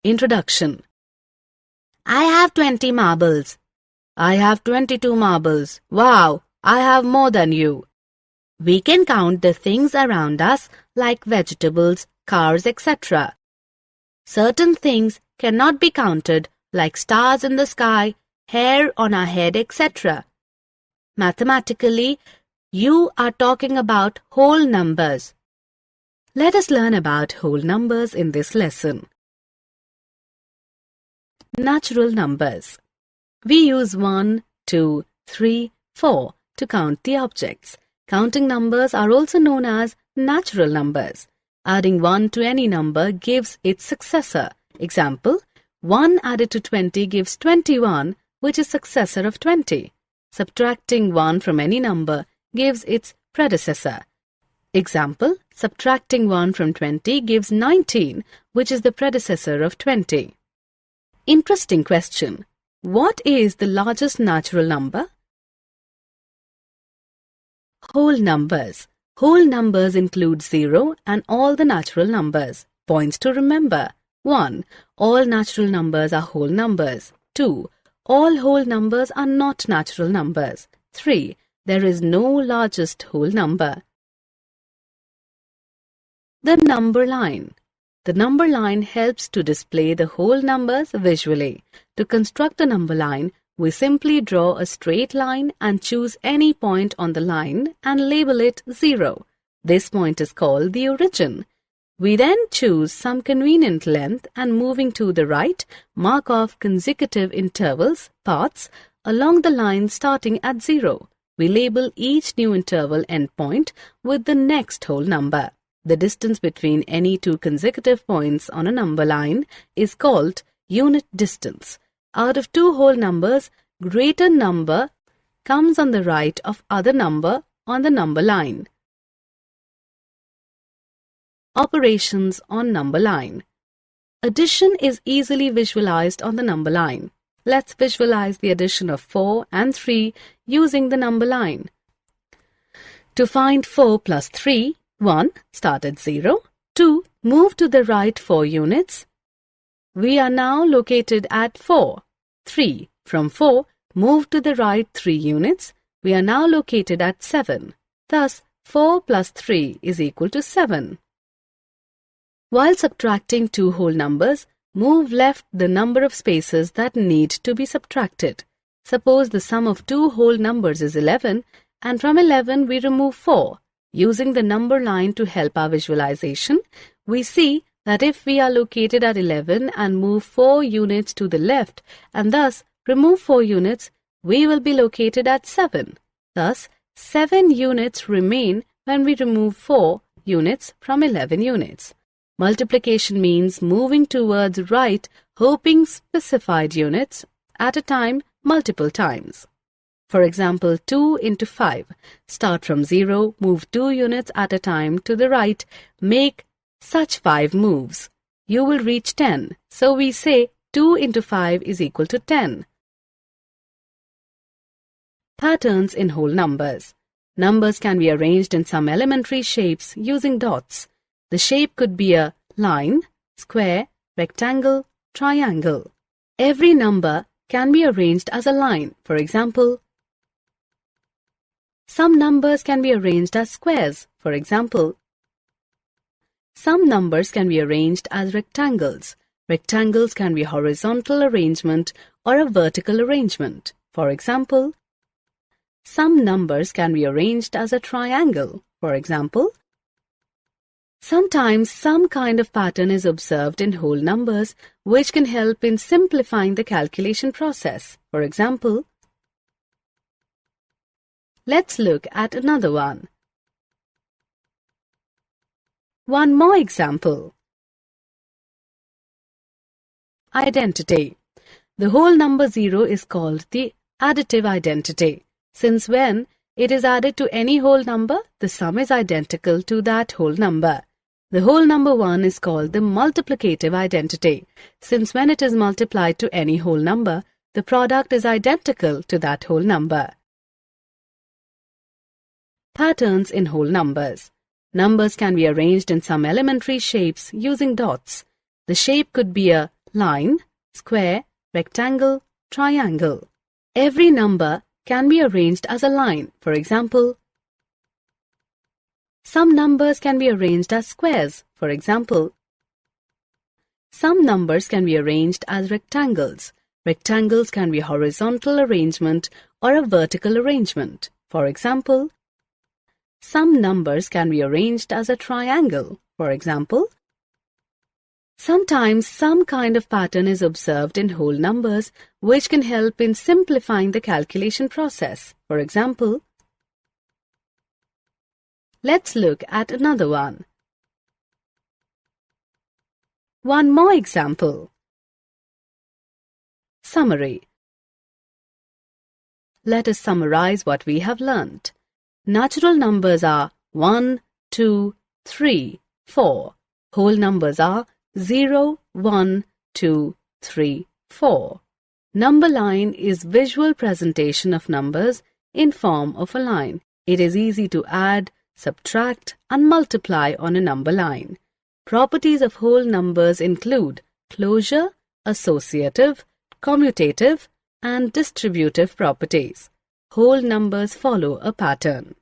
Introduction. I have 20 marbles. I have 22 marbles. Wow, I have more than you. We can count the things around us like vegetables, cars, etc. Certain things cannot be counted like stars in the sky, hair on our head, etc. Mathematically, you are talking about whole numbers. Let us learn about whole numbers in this lesson. Natural numbers. We use 1, 2, 3, 4 to count the objects. Counting numbers are also known as natural numbers. Adding 1 to any number gives its successor. Example, 1 added to 20 gives 21, which is successor of 20. Subtracting 1 from any number gives its predecessor. Example, subtracting 1 from 20 gives 19, which is the predecessor of 20. Interesting question. What is the largest natural number? Whole numbers. Whole numbers include 0 and all the natural numbers. Points to remember. 1. All natural numbers are whole numbers. 2. All whole numbers are not natural numbers. 3. There is no largest whole number. The number line. The number line helps to display the whole numbers visually. To construct a number line, we simply draw a straight line and choose any point on the line and label it 0. This point is called the origin. We then choose some convenient length and moving to the right, mark off consecutive intervals, paths, along the line starting at 0. We label each new interval endpoint with the next whole number. The distance between any two consecutive points on a number line is called unit distance. Out of two whole numbers, greater number comes on the right of other number on the number line. Operations on number line. Addition is easily visualized on the number line. Let's visualize the addition of 4 and 3 using the number line. To find 4 plus 3, 1. Start at 0. 2. Move to the right 4 units. We are now located at 4. 3. From 4, move to the right 3 units. We are now located at 7. Thus, 4 plus 3 is equal to 7. While subtracting two whole numbers, move left the number of spaces that need to be subtracted. Suppose the sum of two whole numbers is 11, and from 11 we remove 4. Using the number line to help our visualization, we see that if we are located at 11 and move 4 units to the left and thus remove 4 units, we will be located at 7. Thus, 7 units remain when we remove 4 units from 11 units. Multiplication means moving towards right, hoping specified units at a time multiple times. For example, 2 into 5. Start from 0, move 2 units at a time to the right, make such 5 moves. You will reach 10. So we say 2 into 5 is equal to 10. Patterns in whole numbers. Numbers can be arranged in some elementary shapes using dots. The shape could be a line, square, rectangle, triangle. Every number can be arranged as a line. For example, some numbers can be arranged as squares. For example, some numbers can be arranged as rectangles. Rectangles can be horizontal arrangement or a vertical arrangement. For example, some numbers can be arranged as a triangle. For example, sometimes some kind of pattern is observed in whole numbers which can help in simplifying the calculation process. For example, let's look at another one. One more example. Identity. The whole number 0 is called the additive identity, since when it is added to any whole number, the sum is identical to that whole number. The whole number 1 is called the multiplicative identity, since when it is multiplied to any whole number, the product is identical to that whole number. Patterns in whole numbers. Numbers can be arranged in some elementary shapes using dots. The shape could be a line, square, rectangle, triangle. Every number can be arranged as a line. For example, some numbers can be arranged as squares. For example, some numbers can be arranged as rectangles. Rectangles can be horizontal arrangement or a vertical arrangement. For example, some numbers can be arranged as a triangle. For example, sometimes some kind of pattern is observed in whole numbers which can help in simplifying the calculation process. For example, let's look at another one. One more example. Summary. Let us summarize what we have learnt. Natural numbers are 1, 2, 3, 4. Whole numbers are 0, 1, 2, 3, 4. Number line is visual presentation of numbers in form of a line. It is easy to add, subtract and multiply on a number line. Properties of whole numbers include closure, associative, commutative and distributive properties. Whole numbers follow a pattern.